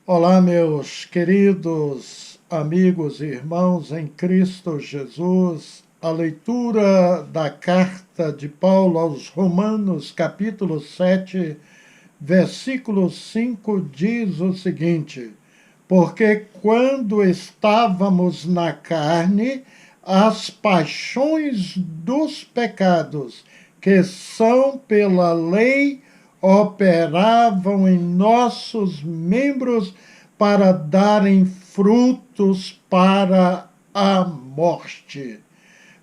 Olá, meus queridos amigos e irmãos em Cristo Jesus. A leitura da carta de Paulo aos Romanos, capítulo 7, versículo 5, diz o seguinte: Porque quando estávamos na carne, as paixões dos pecados, que são pela lei, operavam em nossos membros para darem frutos para a morte.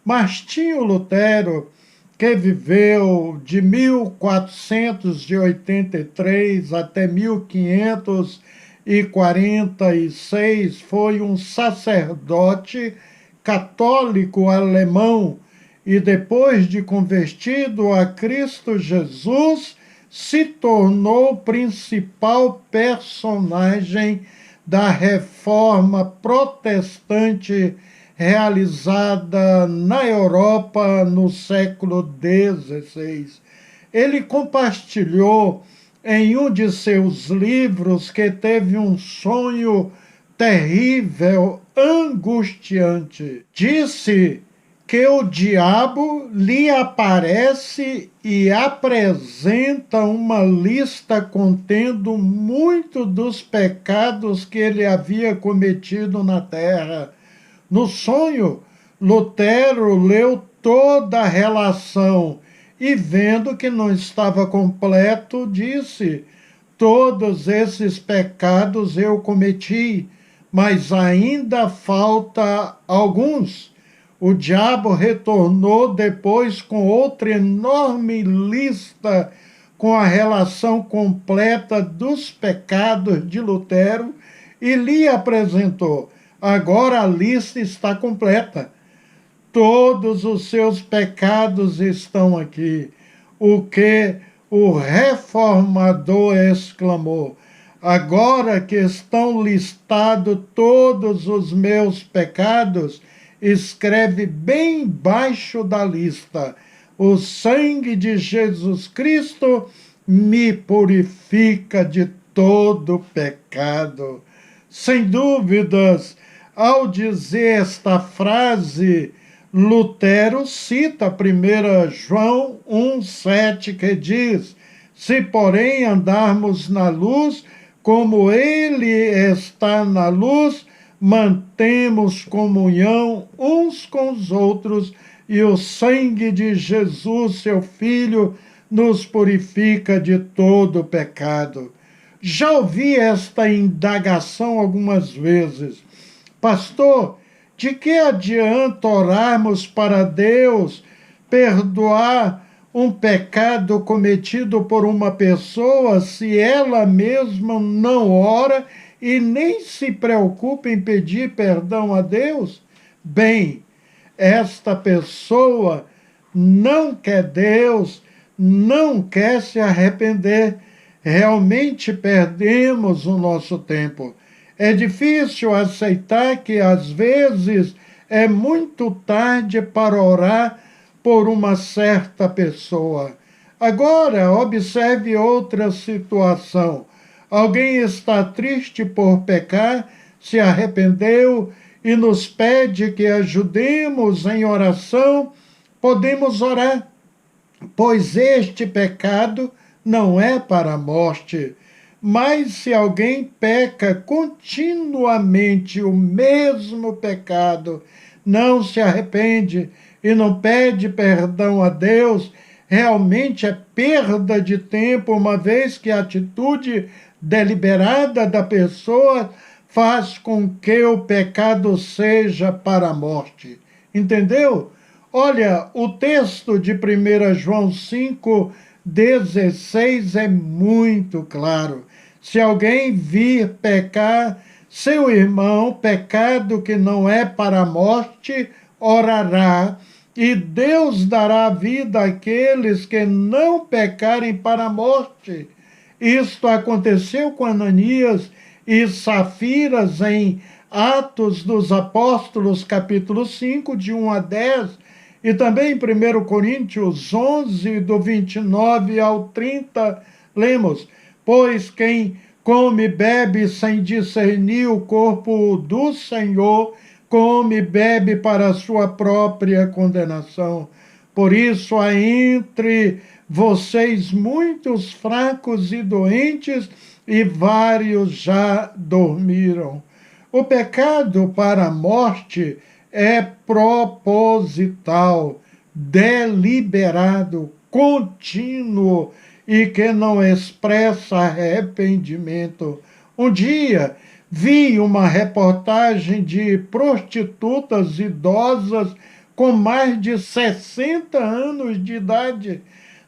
Martinho Lutero, que viveu de 1483 até 1546, foi um sacerdote católico alemão e, depois de convertido a Cristo Jesus, se tornou o principal personagem da reforma protestante realizada na Europa no século XVI. Ele compartilhou em um de seus livros que teve um sonho terrível, angustiante. Disse que o diabo lhe aparece e apresenta uma lista contendo muitos dos pecados que ele havia cometido na terra. No sonho, Lutero leu toda a relação e, vendo que não estava completo, disse: todos esses pecados eu cometi, mas ainda falta alguns. O diabo retornou depois com outra enorme lista com a relação completa dos pecados de Lutero e lhe apresentou: agora a lista está completa. Todos os seus pecados estão aqui. O que o reformador exclamou: agora que estão listados todos os meus pecados, escreve bem embaixo da lista: o sangue de Jesus Cristo me purifica de todo pecado. Sem dúvidas, ao dizer esta frase, Lutero cita 1 João 1,7, que diz: se porém andarmos na luz, como ele está na luz, mantemos comunhão uns com os outros, e o sangue de Jesus, seu Filho, nos purifica de todo pecado. Já ouvi esta indagação algumas vezes: pastor, de que adianta orarmos para Deus perdoar um pecado cometido por uma pessoa se ela mesma não ora e nem se preocupa em pedir perdão a Deus? Bem, esta pessoa não quer Deus, não quer se arrepender. Realmente perdemos o nosso tempo. É difícil aceitar que às vezes é muito tarde para orar por uma certa pessoa. Agora, observe outra situação. Alguém está triste por pecar, se arrependeu e nos pede que ajudemos em oração. Podemos orar, pois este pecado não é para a morte. Mas se alguém peca continuamente o mesmo pecado, não se arrepende e não pede perdão a Deus, realmente é perda de tempo, uma vez que a atitude deliberada da pessoa faz com que o pecado seja para a morte. Entendeu? Olha, o texto de 1 João 5,16 é muito claro. Se alguém vir pecar seu irmão, pecado que não é para a morte, orará, e Deus dará vida àqueles que não pecarem para a morte. Isto aconteceu com Ananias e Safiras em Atos dos Apóstolos, capítulo 5, de 1 a 10, e também em 1 Coríntios 11, do 29 ao 30, lemos: pois quem come e bebe sem discernir o corpo do Senhor, come e bebe para a sua própria condenação. Por isso há entre vocês muitos fracos e doentes, e vários já dormiram. O pecado para a morte é proposital, deliberado, contínuo e que não expressa arrependimento. Um dia vi uma reportagem de prostitutas idosas com mais de 60 anos de idade.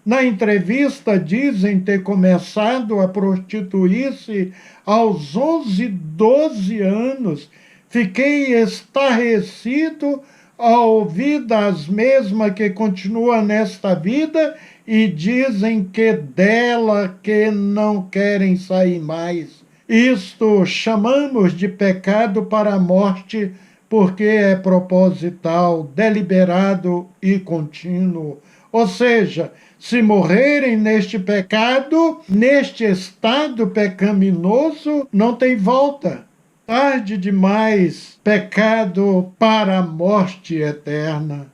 Na entrevista, dizem ter começado a prostituir-se aos 11, 12 anos. Fiquei estarrecido ao ouvir das mesmas que continuam nesta vida e dizem que dela que não querem sair mais. Isto chamamos de pecado para a morte, porque é proposital, deliberado e contínuo. Ou seja, se morrerem neste pecado, neste estado pecaminoso, não tem volta. Tarde demais, pecado para a morte eterna.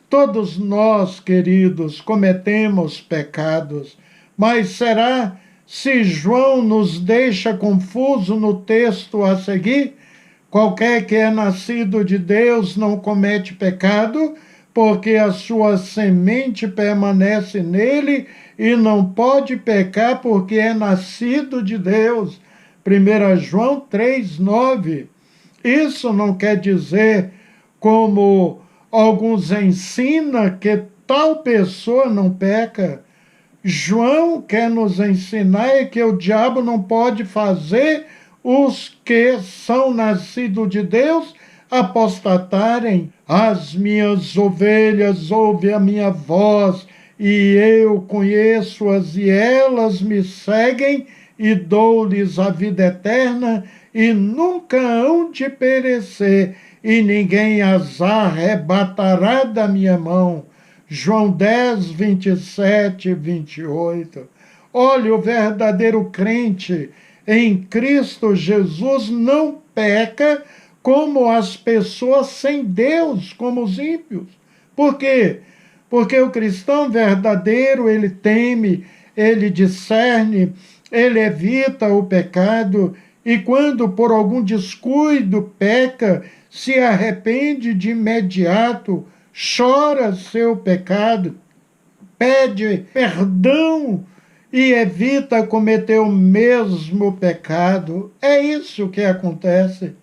Todos nós, queridos, cometemos pecados, mas será se João nos deixa confuso no texto a seguir? Qualquer que é nascido de Deus não comete pecado, porque a sua semente permanece nele e não pode pecar porque é nascido de Deus. 1 João 3,9. Isso não quer dizer, como alguns ensinam, que tal pessoa não peca. João quer nos ensinar que o diabo não pode fazer os que são nascidos de Deus apostatarem. As minhas ovelhas ouvem a minha voz, e eu conheço-as, e elas me seguem, e dou-lhes a vida eterna, e nunca hão de perecer, e ninguém as arrebatará da minha mão. João 10, 27 e 28. Olha, o verdadeiro crente em Cristo Jesus não peca como as pessoas sem Deus, como os ímpios. Por quê? Porque o cristão verdadeiro, ele teme, ele discerne, ele evita o pecado, e quando por algum descuido peca, se arrepende de imediato, chora seu pecado, pede perdão e evita cometer o mesmo pecado. É isso que acontece.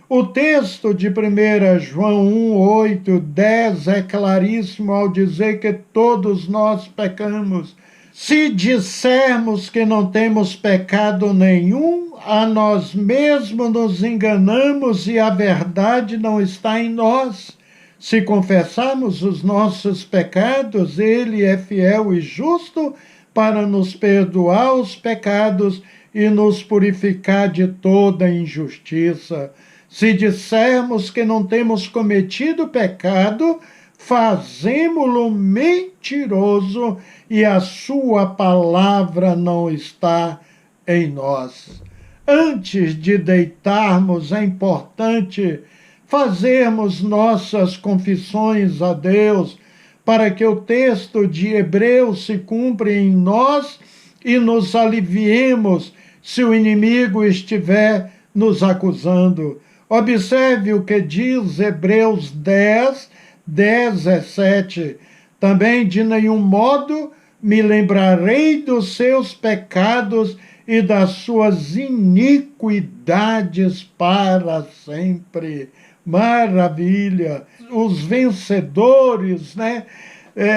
O texto de 1 João 1, 8, 10 é claríssimo ao dizer que todos nós pecamos. Se dissermos que não temos pecado nenhum, a nós mesmos nos enganamos e a verdade não está em nós. Se confessarmos os nossos pecados, ele é fiel e justo para nos perdoar os pecados e nos purificar de toda injustiça. Se dissermos que não temos cometido pecado, fazemo-lo mentiroso e a sua palavra não está em nós. Antes de deitarmos, é importante fazermos nossas confissões a Deus, para que o texto de Hebreus se cumpra em nós e nos aliviemos se o inimigo estiver nos acusando. Observe o que diz Hebreus 10, 17. Também de nenhum modo me lembrarei dos seus pecados e das suas iniquidades para sempre. Maravilha! Os vencedores,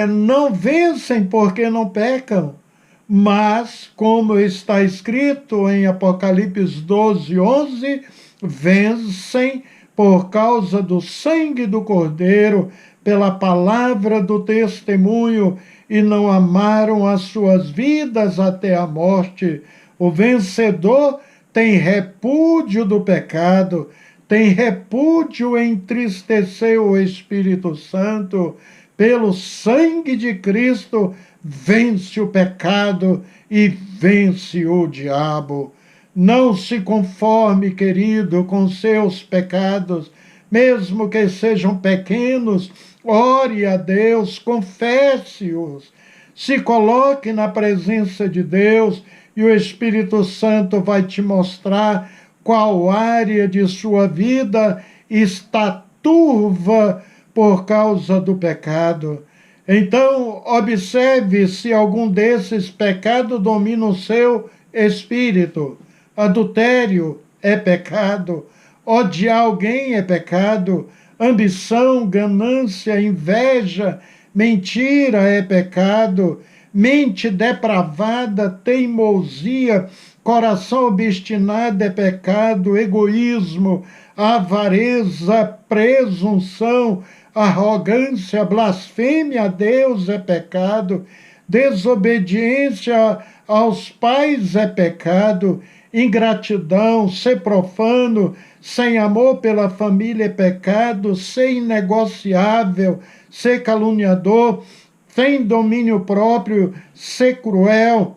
não vencem porque não pecam, mas, como está escrito em Apocalipse 12, 11, vencem por causa do sangue do Cordeiro, pela palavra do testemunho, e não amaram as suas vidas até a morte. O vencedor tem repúdio do pecado, tem repúdio em entristecer o Espírito Santo. Pelo sangue de Cristo, vence o pecado e vence o diabo. Não se conforme, querido, com seus pecados, mesmo que sejam pequenos, ore a Deus, confesse-os, se coloque na presença de Deus e o Espírito Santo vai te mostrar qual área de sua vida está turva por causa do pecado. Então, observe se algum desses pecados domina o seu espírito. Adultério é pecado, odiar alguém é pecado, ambição, ganância, inveja, mentira é pecado, mente depravada, teimosia, coração obstinado é pecado, egoísmo, avareza, presunção, arrogância, blasfêmia a Deus é pecado, desobediência aos pais é pecado, ingratidão, ser profano, sem amor pela família é pecado, ser inegociável, ser caluniador, sem domínio próprio, ser cruel,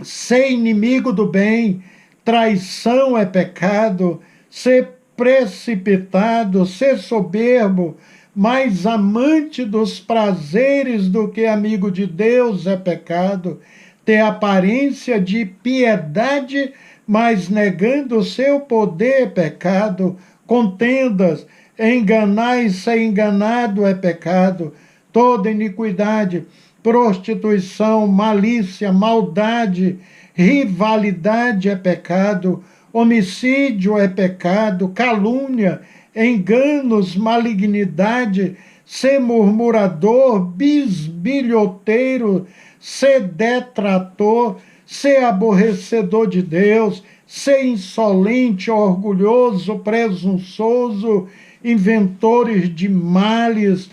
ser inimigo do bem, traição é pecado, ser precipitado, ser soberbo, mais amante dos prazeres do que amigo de Deus é pecado, ter aparência de piedade, mas negando o seu poder é pecado, contendas, enganar e ser enganado é pecado, toda iniquidade, prostituição, malícia, maldade, rivalidade é pecado, homicídio é pecado, calúnia, enganos, malignidade, ser murmurador, bisbilhoteiro, ser detrator, ser aborrecedor de Deus, ser insolente, orgulhoso, presunçoso, inventores de males,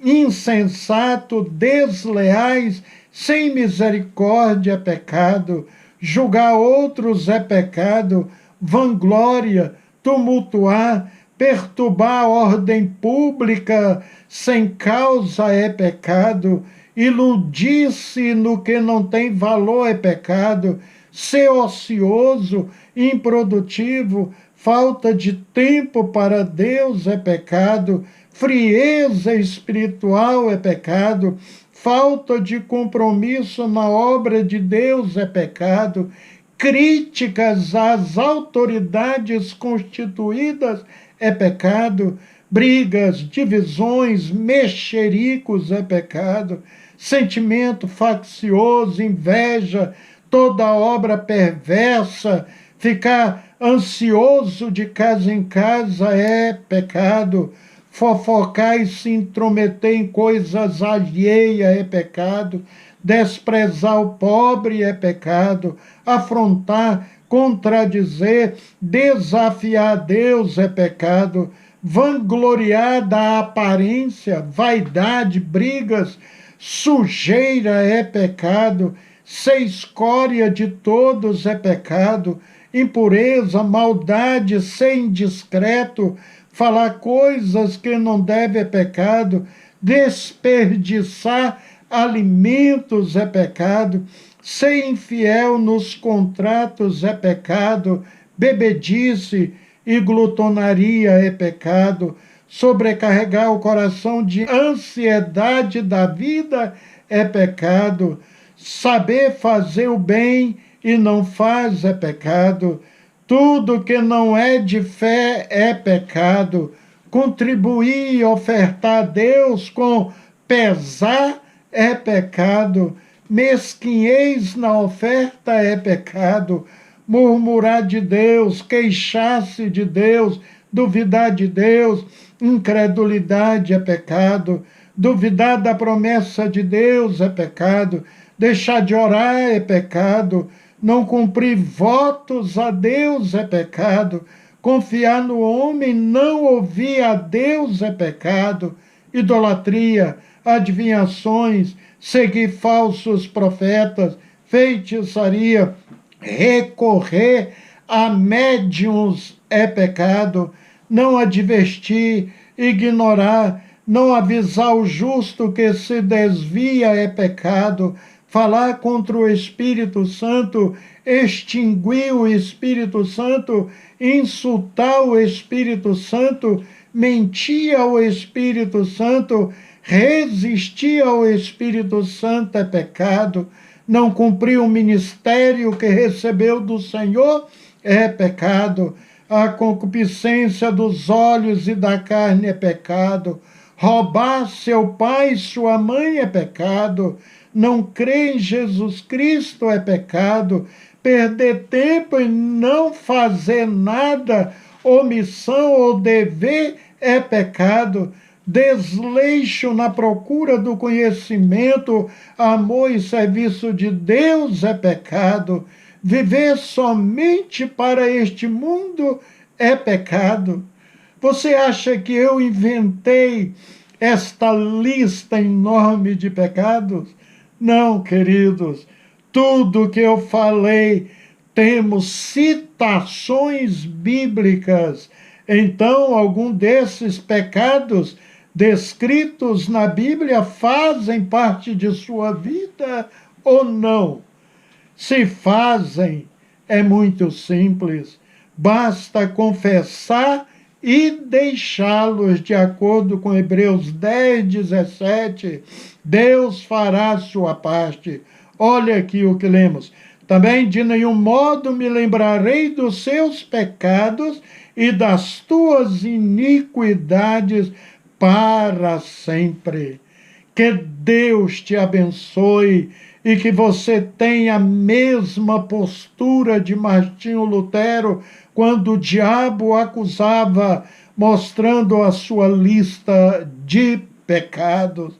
insensato, desleais, sem misericórdia é pecado, julgar outros é pecado, vanglória, tumultuar, perturbar a ordem pública sem causa é pecado, iludir-se no que não tem valor é pecado, ser ocioso, improdutivo, falta de tempo para Deus é pecado, frieza espiritual é pecado, falta de compromisso na obra de Deus é pecado, críticas às autoridades constituídas é pecado, brigas, divisões, mexericos é pecado, sentimento faccioso, inveja, toda obra perversa, ficar ansioso de casa em casa é pecado, fofocar e se intrometer em coisas alheias é pecado, desprezar o pobre é pecado, afrontar, contradizer, desafiar Deus é pecado, vangloriar da aparência, vaidade, brigas, sujeira é pecado, ser escória de todos é pecado, impureza, maldade, ser indiscreto, falar coisas que não deve é pecado, desperdiçar alimentos é pecado, ser infiel nos contratos é pecado, bebedice e glutonaria é pecado, sobrecarregar o coração de ansiedade da vida é pecado, saber fazer o bem e não faz é pecado, tudo que não é de fé é pecado, contribuir e ofertar a Deus com pesar é pecado, mesquinhez na oferta é pecado, murmurar de Deus, queixar-se de Deus, duvidar de Deus, incredulidade é pecado, duvidar da promessa de Deus é pecado, deixar de orar é pecado, não cumprir votos a Deus é pecado, confiar no homem, não ouvir a Deus é pecado, idolatria, adivinhações, seguir falsos profetas, feitiçaria, recorrer a médiuns é pecado, não advertir, ignorar, não avisar o justo que se desvia é pecado, falar contra o Espírito Santo, extinguir o Espírito Santo, insultar o Espírito Santo, mentir ao Espírito Santo, resistir ao Espírito Santo é pecado. Não cumprir o ministério que recebeu do Senhor é pecado. A concupiscência dos olhos e da carne é pecado. Roubar seu pai e sua mãe é pecado. Não crer em Jesus Cristo é pecado. Perder tempo e não fazer nada, omissão ou dever, é pecado. Desleixo na procura do conhecimento, amor e serviço de Deus é pecado. Viver somente para este mundo é pecado. Você acha que eu inventei esta lista enorme de pecados? Não, queridos. Tudo que eu falei, temos citações bíblicas. Então, algum desses pecados descritos na Bíblia fazem parte de sua vida ou não? Se fazem, é muito simples. Basta confessar e deixá-los, de acordo com Hebreus 10, 17. Deus fará a sua parte. Olha aqui o que lemos. Também de nenhum modo me lembrarei dos seus pecados e das tuas iniquidades para sempre. Que Deus te abençoe e que você tenha a mesma postura de Martinho Lutero quando o diabo o acusava, mostrando a sua lista de pecados.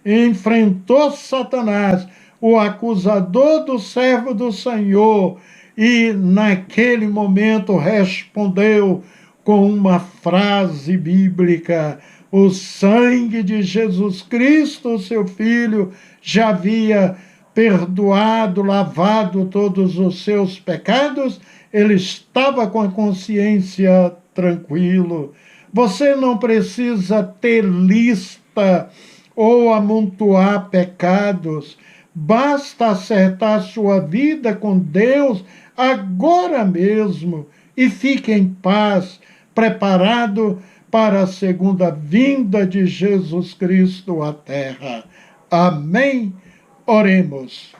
Enfrentou Satanás, o acusador do servo do Senhor, e naquele momento respondeu com uma frase bíblica: o sangue de Jesus Cristo, seu Filho, já havia perdoado, lavado todos os seus pecados. Ele estava com a consciência tranquilo. Você não precisa ter lista ou amontoar pecados. Basta acertar sua vida com Deus agora mesmo e fique em paz, preparado para a segunda vinda de Jesus Cristo à terra. Amém? Oremos.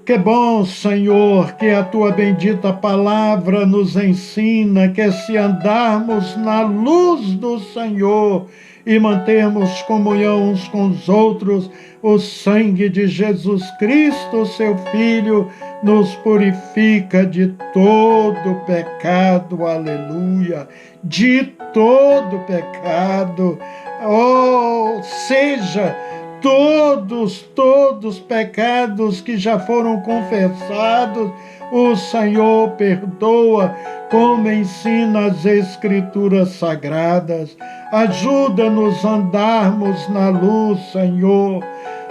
Que bom, Senhor, que a Tua bendita palavra nos ensina que se andarmos na luz do Senhor e mantermos comunhão uns com os outros, o sangue de Jesus Cristo, seu Filho, nos purifica de todo pecado, aleluia, de todo pecado. Oh, seja todos pecados que já foram confessados, o Senhor perdoa, como ensina as Escrituras Sagradas. Ajuda-nos a andarmos na luz, Senhor.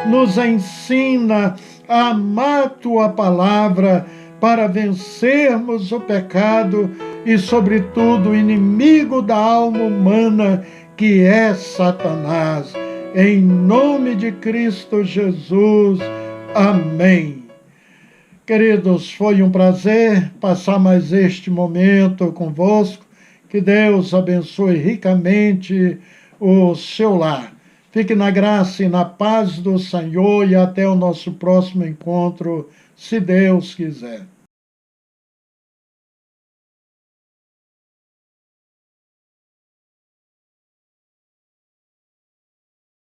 Nos ensina a amar Tua palavra para vencermos o pecado e, sobretudo, o inimigo da alma humana, que é Satanás. Em nome de Cristo Jesus. Amém. Queridos, foi um prazer passar mais este momento convosco. Que Deus abençoe ricamente o seu lar. Fique na graça e na paz do Senhor e até o nosso próximo encontro, se Deus quiser.